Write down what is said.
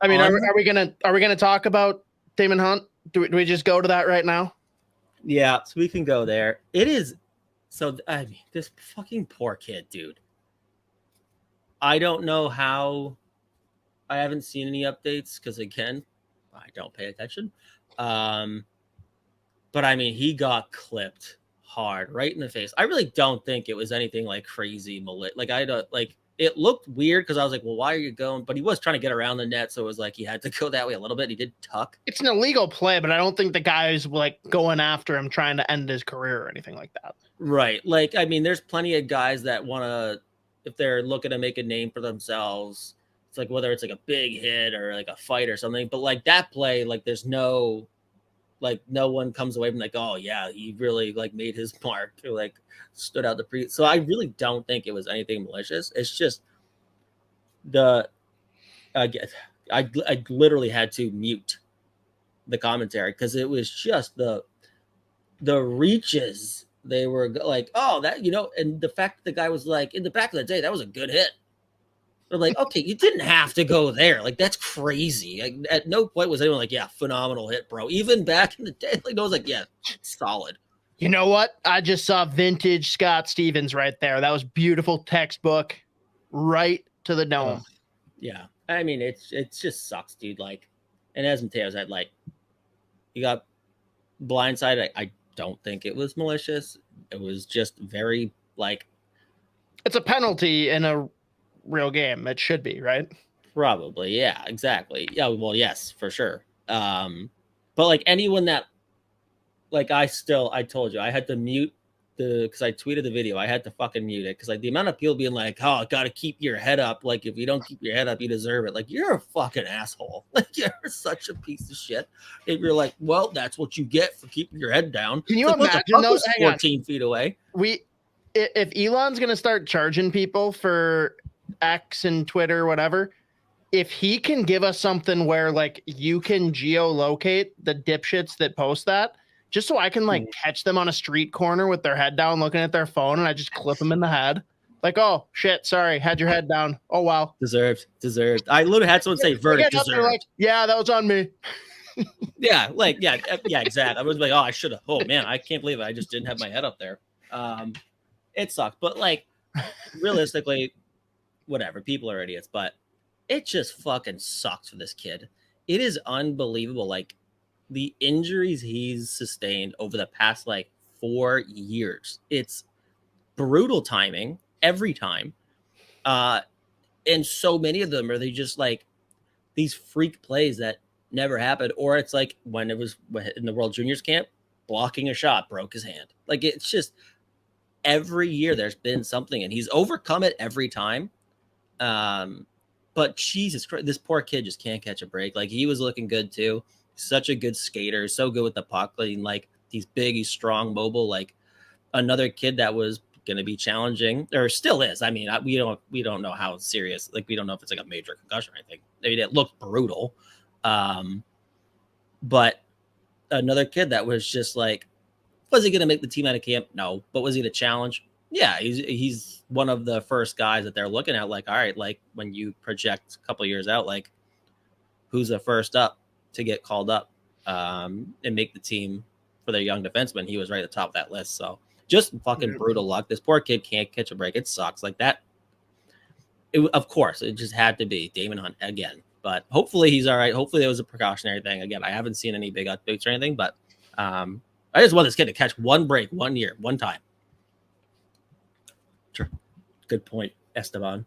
I mean, are we gonna talk about Damon Hunt? Do we just go to that right now? Yeah, so we can go there. It is so. I mean, this fucking poor kid, dude. I don't know how. I haven't seen any updates because again, I don't pay attention. But I mean, he got clipped hard right in the face. I really don't think it was anything like crazy like I don't like it looked weird because I was like, well, why are you going? But he was trying to get around the net, so it was like he had to go that way a little bit. He did tuck. It's an illegal play, but I don't think the guy's like going after him trying to end his career or anything like that. Right. Like, I mean, there's plenty of guys that want to, if they're looking to make a name for themselves, it's like whether it's like a big hit or like a fight or something. But like that play, like there's no one comes away from like, oh yeah, he really like made his mark or like stood out the pre. So I really don't think it was anything malicious. It's just I literally had to mute the commentary because it was just the reaches. They were like, oh, that, and the fact that the guy was like, in the back of the day, that was a good hit. They're like, okay, you didn't have to go there. Like, that's crazy. Like, at no point was anyone like, yeah, phenomenal hit, bro. Even back in the day, like, I was like, yeah, solid. You know what? I just saw vintage Scott Stevens right there. That was beautiful textbook, right to the dome. Yeah. I mean, it just sucks, dude. Like, and as Mateo said, like, you got blindsided. I don't think it was malicious. It was just very, like... It's a penalty in a real game. It should be, right? Probably, yeah, exactly. Yeah, well, yes, for sure. But, like, anyone that... Like, I told you, I had to mute because I tweeted the video. I had to fucking mute it because, like, the amount of people being like, oh, gotta keep your head up. Like, if you don't keep your head up, you deserve it. Like, you're a fucking asshole. Like, you're such a piece of shit. If you're like, well, that's what you get for keeping your head down. Can you imagine those 14 feet away? If Elon's gonna start charging people for X and Twitter, whatever, if he can give us something where like you can geolocate the dipshits that post that, just so I can like catch them on a street corner with their head down, looking at their phone, and I just clip them in the head. Like, oh shit, sorry, had your head down. Oh wow, deserved. I literally had someone say verdict deserved. Like, yeah, that was on me. yeah, exactly. I was like, oh, I should have. Oh man, I can't believe it. I just didn't have my head up there. It sucked, but like realistically, whatever. People are idiots, but it just fucking sucks for this kid. It is unbelievable. Like, the injuries he's sustained over the past like 4 years, it's brutal timing every time. And so many of them are they just like these freak plays that never happened, or it's like when it was in the World Juniors camp, blocking a shot, broke his hand. Like, it's just every year there's been something, and he's overcome it every time. But Jesus Christ, this poor kid just can't catch a break. Like, he was looking good too. Such a good skater, so good with the puck. Like he's big, he's strong, mobile. Like another kid that was going to be challenging, or still is. I mean, we don't know how serious. Like, we don't know if it's like a major concussion or anything. I mean, it looked brutal. But another kid that was just like, was he going to make the team out of camp? No, but was he the challenge? Yeah, he's one of the first guys that they're looking at. Like, all right, like when you project a couple years out, like who's the first up to get called up and make the team for their young defenseman. He was right at the top of that list. So just fucking brutal luck. This poor kid can't catch a break. It sucks like that. Of course, it just had to be Damon Hunt again, but hopefully he's all right. Hopefully it was a precautionary thing. Again, I haven't seen any big updates or anything, but I just want this kid to catch one break, 1 year, one time. Sure. Good point, Esteban.